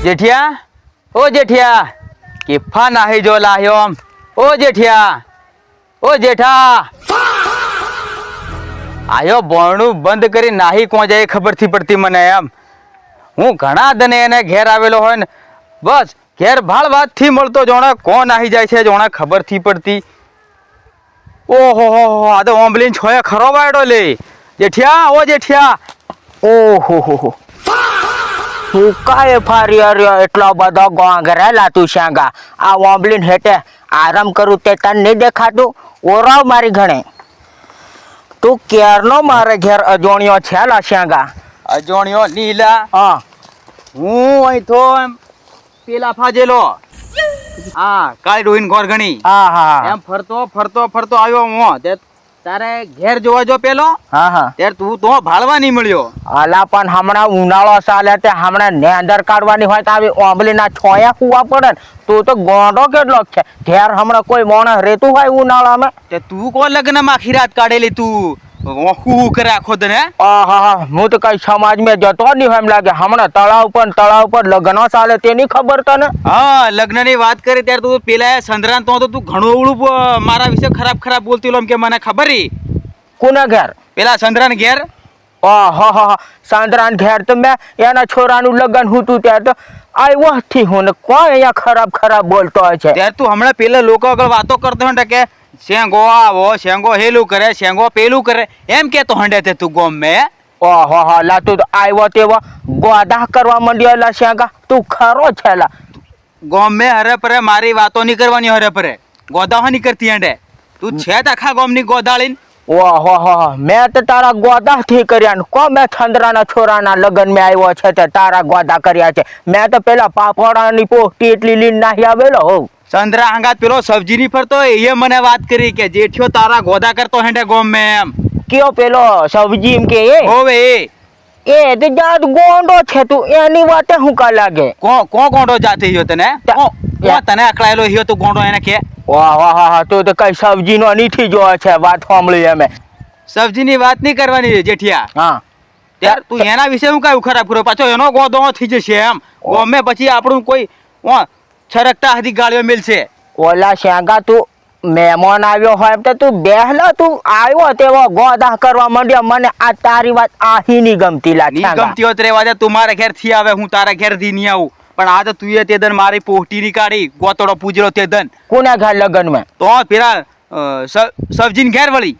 જેઠિયા ઓ જેઠિયા કેફા નાહી જો લાહ્યો આમ ઓ જેઠિયા ઓ જેઠા આયો બોણું બંધ કરી નાહી કોણ જાય ખબર થી પડતી મને એમ હું ઘણા દને એને ઘેર આવેલો હોય ને બસ ઘેર ભાળ વાત થી મળતો જોણે કોણ નાહી જાય છે જોણે ખબર થી પડતી ઓહો હો આ તો ઓમ્બલીન છોય ખરો વાયડો લે જેઠિયા ઓ જેઠિયા ઓહો હો હું કાય ફારી રહ્યો એટલો બધો ગોંગરેલા તું શાંગા આ ઓમ્બલીન હેઠે આરામ કરું તે તને નહીં દેખાતું ઓરાવ મારી ઘણે તું ક્યારનો મારે ઘેર અજોણ્યો છે લા શાંગા અજોણ્યો લીલા હા હું અહીં તો એમ પેલા ફાજેલો હા કાળી ડોહીન ઘોર ગણી હા હા એમ ફરતો ફરતો ફરતો આવ્યો હું તે તારે ઘેર જોવા જો પેલો હા હા ત્યારે તું તો ભાળવા નહીં મળ્યો અલા પણ હમણાં ઉનાળો ચાલે તે હમણાં નેંદર કાઢવાની હોય તો આવી ઓંબલીના છોયા કુવા પડે ને તું તો ગોંડો કેટલો છે ઘેર હમણાં કોઈ માણસ રહેતું હોય ઉનાળામાં તે તું કો લગ્ન માં આખી રાત કાઢેલી તું હું કરે આખો તને હા હું તો કઈ સમાજ માં જતો નહીં હોય એમ લાગે હમણાં તળાવ પર લગ્ન ચાલે તેની ખબર તને હા લગ્ન ની વાત કરી ત્યારે તું પેલા સંદ્રાન તો તું ઘણું અવળું મારા વિશે ખરાબ બોલતી એમ કે મને ખબર કોના ઘેર પેલા સંદ્રાન ઘેર સાંદ્રાન ઘેર તો મેં એના છોરાનું લગ્ન હતું ત્યારે તો આવ્યો થી હું ને કોઈ અહીંયા ખરાબ બોલતો હોય છે ત્યારે તું હમણાં પેલા લોકો આગળ વાતો કરતો હોય કે શેંગો આવો શેંગો હેલું કરે શેંગો પેલું કરે એમ કેતો હંડે તે તું ગોમ મે લા તું તો આવ્યો તેવો ગોદા કરવા માંડ્યો લા શેંગા તું ખરો છે લા ગોમ મે હરે પરે મારી વાતો નહીં કરવાની હરે પરે ગોદા નહીં કરતી હંડે તું છે જ આખા ગોમ ની ગોદાળીન મેં તો તારા ગોદા થી કર્યા ને કો મેં ચંદ્રાના છોરાના લગ્ન મેં આવ્યો છે તે તારા ગોદા કર્યા છે મેં તો પેલા પાપડાની પોસ્ટી એટલી લીન નાહી આવેલો હોઉં ચંદ્રા હંગાત પેલો સબ્જી ની ફરતો એ મને વાત કરી કે જેઠિયો તારા ગોદા કરતો હેંડે ગોમ મે એમ કયો પેલો સબ્જી એમ કે હોવે એ તો જાત ગોંડો છે તું એની વાતે હું કા લાગે કો ગોંડો જાતી હિયો તને તને અકળાયેલો હિયો તું ગોંડો એને કે તું તો કઈ સબ્જી નો નીથી જોવે છે વાત સાંભળી અમે સબ્જી ની વાત નહીં કરવાની જેઠિયા હા ત્યારે તું એના વિશે હું કયું ખરાબ કર્યો પાછો એનો ગોદો થઈ જશે એમ ગોમે પછી આપણું કોઈ છરકતા હતી ગાળીઓ મિલશે ઓલા શેંગા તું મહેમાન આવ્યો હોય તો તું બેહલા તું આવ્યો તેવો ગોદા કરવા માંડ્યો મને આ તારી વાત આહી ની ગમતી લાગે ની ગમતી હોત રેવા દે તું મારા ઘેર થી આવે હું તારા ઘેર થી નહીં આવું પણ આ તો તું તે દન મારી પોસ્ટી ની કાઢી ગોતડો પૂજરો તે દન કોના ઘર લગન માં તો પેલા સબ્જી ની ઘેર વળી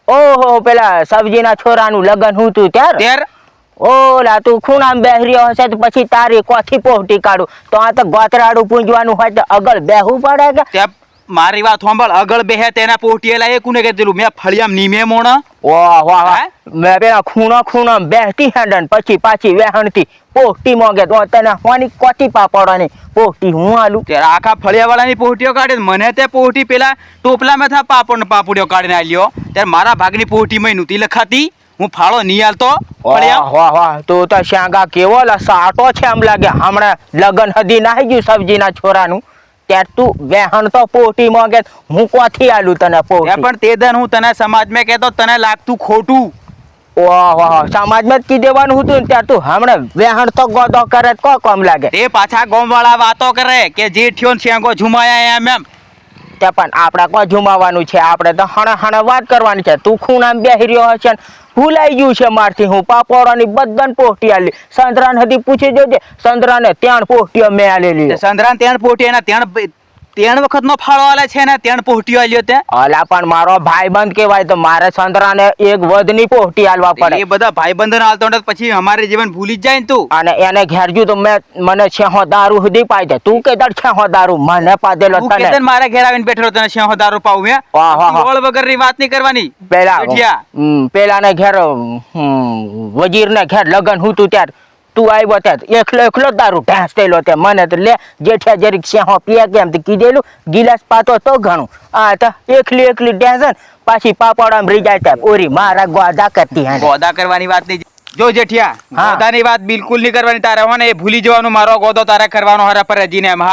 ઓહો પેલા સબ્જી ના છોરાનું લગન હું તું ત્યારે ઓલા તું ખૂણામાં બેહર્યો હશે તો પછી તારી કોથી પોહટી કાઢું તો આ તો ગોતરાડું પૂંજવાનું હોય તો અગળ બેહવું પડે કે મારી વાત સાંભળ અગળ બેહે તેના પોહટીએલા એ કોને કીધેલું મેં ફળિયામ નીમે મોણા મેં પેલા ખૂણો બેહતી હેડન પછી પાછી વેહણતી પોહટી મોગે તો તને હોની કોટી પાપડવાની પોહટી હું આલું ત્યારે આખા ફળિયા વાળાની પોહટીઓ કાઢે મને તે પોહટી પેલા ટોપલામાં થા પાપડીઓ કાઢીને આલ્યો ત્યારે મારા ભાગની પોહટી માં નહોતી લખાતી હું ફાળો નહીં આલતો તું તો શાંગા કેવો સાટો છે એમ લાગે હમણાં લગન હદી નાહી ગયું સબ્જીના છોરાનું ત્યારે તું વેહણ તો પોટી માંગે હું કોથી આલું તને પોટી પણ તે દન હું તને સમાજમાં કહેતો તને લાગતું ખોટું સમાજમાં જ કી દેવાનું હતું ત્યારે તું હમણાં વેહણ તો ગોદો કરે કો કમ લાગે તે પાછા ગોમ વાળા વાતો કરે કે જેઠિયો શેંગો ઝુમાયા એમ તે પણ આપણે કોઈ ઝુમાવાનું છે આપણે તો હણે વાત કરવાની છે તું ખૂણામાં બેહી રહ્યો હશે ભૂલાઈ ગયું છે મારથી હું પાપોડાની બધાને પોસ્ટી આલી સંદ્રાન હતી પૂછી જોજે સંદ્રાને ત્યાં પોસ્ટીઓ મેં આલેલી સંદ્રાન ત્યાં પોસ્ટી એના ત્રણ વખત નો ફાળો આલે છે ને ત્રણ પોસ્ટીઓ આલ્યો તે અલા પણ મારો ભાઈબંધ કહેવાય તો મારે સંદ્રાને એક વધની પોસ્ટી આલવા પડે એ બધા ભાઈબંધને આલતો ને પછી અમારે જીવન ભૂલી જ જાય ને તું અને એને ઘેરજુ તો મને છેહો દારૂ સુધી પાઈ દે તું કે તાર છેહો દારૂ મને પાદેલો તને મારા ઘેર આવીને બેઠો તને છેહો દારૂ પાઉં મે ઓળ વગરની વાત નહીં કરવાની પેલા ને ઘેર વજીર ને ઘેર લગન હતું ત્યારે તું આવ્યો ત્યારે એકલો દારૂ ઢાંસ થયેલો તે મને તો લે જેઠિયા જરીક શેહો પીએ કેમ કીધેલું ગિલાસ પાતો તો ઘણું આ તો એકલી ઢેંસન પાછી પાપડામાં રહી જાય ત્યાં ઓરી મારા ગોદા કરતી ગોદા કરવાની વાત નહીં જો જેઠિયા ગોદાની વાત બિલકુલ નહીં કરવાની તારે હો ને એ ભૂલી જવાનું મારો ગોદો તારે કરવાનો હરા પર હજીને એમ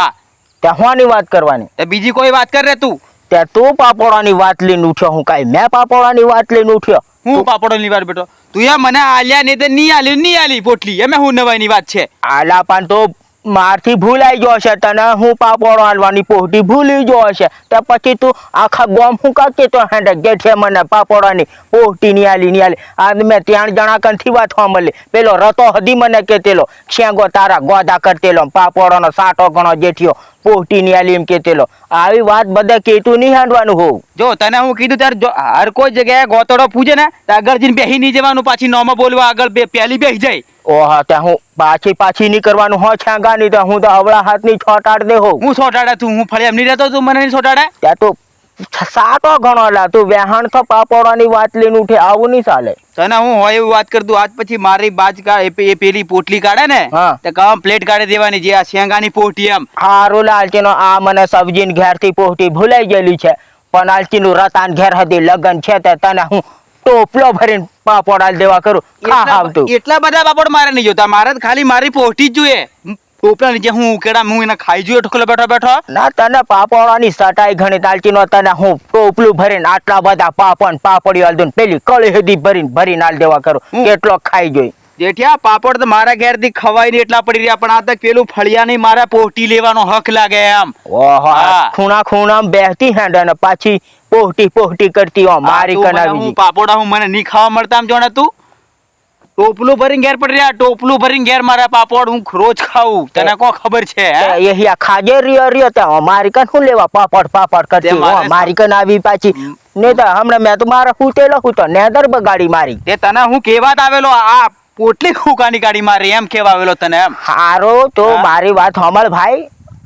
ત્યાં હોની વાત કરવાની બીજી કોઈ વાત કર રે તું ત્યાં તું પાપોડાની વાત લઈને ઉઠ્યો હું કાંઈ મેં પાપોડાની વાત લઈને ઉઠ્યો હું પાપડોની વાત બેઠો તું મને આલ્યા નહીં તો નહીં આલી પોટલી એમે હું નવાઈની વાત છે આલા પણ તો મારથી ભૂલાઈ ગયો છે તને હું પાપડ હાલવાની પોહટી ભૂલી ગયો છે તો પછી તું આખા ગોમ હું કાકે તો હેંડે જેઠે મને પાપડવાની પોહટી નિયાલી આજ મેં 3 જણા કંથી વાતવા મળે પેલો રતો હદી મને કેતેલો શેંગો તારા ગોદા કરતેલો પાપડોનો સાટો ગણો જેઠિયો પોહટી નિયાલી એમ કેતેલો આવી વાત બધા કેતું નહીં હાંડવાનું હોવ જો તને હું કીધું ત્યારે જો હર કોઈ જગ્યાએ ગોતડો પૂજે ને તો આગળ જઈને બેહી નહીં જવાનું, પાછી નોમાં બોલવા આગળ પહેલી બેહી જાય. ઓહા ત્યાં હું પાછી નહીં કરવાનું હો છાંગાની તો હું તો અવળા હાથની છોટાડ દે હોવ હું સોટાડે તું, હું ફળિયામ નહીં રહેતો, તું મને નહીં સોટાડે. ત્યાં તો સાટો ગણો લા તું વેહાણ તો પાપડવાની વાત લઈને ઉઠે આવું નહીં ચાલે. તને હું હોય એવું વાત કરતું આજ પછી મારી બાજ એ પેલી પોટલી કાઢે ને હા. તે કામ પ્લેટ કાઢી દેવાની જે આ શેંગાની પોટી એમ. હારું લાલચીનો આ મને સબ્જીને ઘેરથી પોહટી ભૂલાઈ ગયેલી છે પણ આલચીનું રતાન ઘેર હતી લગન છે તે તને હું ટોપલો ભરીને પાપડ આલ દેવા કરું ખા આવતું. એટલા બધા પાપડ મારે નહીં જોતા, મારે તો ખાલી મારી પોટી જ જોઈએ. ટોપલા નીચે હું ઉકેડા હું એને ખાઈ જોઈએ ઠોકલો બેઠો. ના તને પાપડવાની સટાઈ ઘણી તાલચીનો તને હું ટોપલું ભરીને આટલા બધા પાપડી આલ દઉં પેલી કળી હદી ભરીને આલ દેવા કરું કેટલો ખાઈ જોઈ. જેઠિયા પાપડ તો મારા ઘેરથી ખવાય નહીં એટલા પડી રહ્યા, પણ આ તો પેલું ફળિયાની મારા પોટી લેવાનો હક લાગે એમ. ઓહો હા. ખૂણા બેહતી હેંડ ને પાછી પોહટી કરતી હો મારી તું મને કનાવી હું પાપડા હું મને નહીં ખાવા મળતા આમ જોણે તું ટોપલું ભરીને ઘેર પડી રહ્યા, ટોપલું ભરીને ઘેર મારા પાપડ હું રોજ ખાવું, તને કો ખબર છે હે? એ ખાજે રિયો ત્યાં મારી કન શું લેવા પાપડ કરતી તે મારે હો મારી કન આવી પાછી ને તો હમણાં મેં તો મારા હુતેલો હું તો નેદર બગાડી મારી. તે તને હું કેવાત આવેલો આ પોટલી ખુકાની ગાડી મારી એમ કેવા આવેલો તને એમ. હારો તો હા. મારી વાત સાંભળ ભાઈ.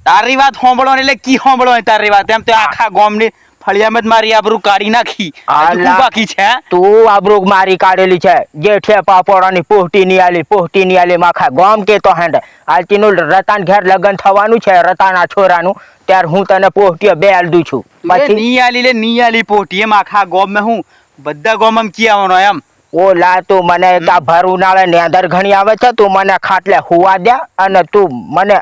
તારી વાત સાંભળો એટલે કી સાંભળો તારી વાત એમ તો આખા ગામની ફળિયામાં જ મારી આબરૂ કાઢી નાખી. હજુ શું બાકી છે હે? તું આબરૂ મારી કાઢેલી છે જેઠે પાપડની પોહટી ની આલી માખા ગામ કે તો હેંડ આલતીનું રતાન ઘેર લગન થવાનું છે રતાના છોરાનું ત્યારે હું તને પોહટીઓ બે આલ દઉં છું પછી ની આલી પોટી એમ આખા ગામમાં હું બધા ગામમાં કી આવવાનો એમ. ઓ લા તું મને તા ભર ઉનાળે નેદર ઘણી આવે છે તું મને ખાટલે હુવા દે અને તું મને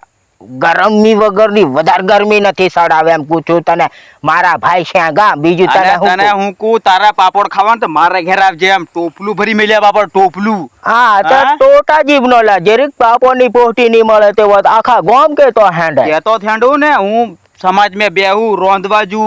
ગરમી વગરની વધારે ગરમી નથી સડાવે એમ પૂછું તને મારા ભાઈ શેંગા બીજું તને તને હું કહું તારા પાપડ ખાવાનું તો મારા ઘેર આવજે એમ ટોપલું ભરી મેલ્યા પાપડ ટોપલું. હા તો હા? ટોટા જીભનો લા જરીક પાપોની પોહટી નહીં મળે તે વાત આખા ગામ કે તો હેંડ કેતો થેંડું ને હું સમાજમાં બેહું રોંધવા જુ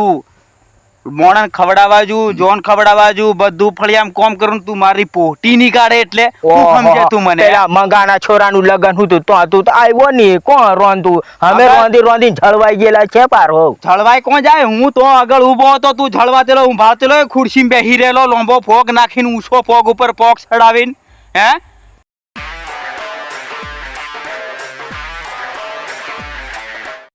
મોણન ખવડાવવા જુ જોન ખવડાવવા જુ બધું ફળિયામ કોમ કરું તું મારી પોટી ની કાઢે એટલે તું સમજે તું મને પેલા મંગાના છોરાનું લગન હતું તો તું તો આવ્યો નહીં કોણ રોંધું અમે રોંધી ઝળવાઈ ગયેલા છે પાર હો ઝળવાઈ કોણ જાય, હું તો આગળ ઊભો હતો તું ઝળવા તેલો ઊભા તેલો ખુરશીમાં બેહી રહેલો લોંબો ફોગ નાખીને ઊંચો ફોગ ઉપર પોગ ચડાવીને હે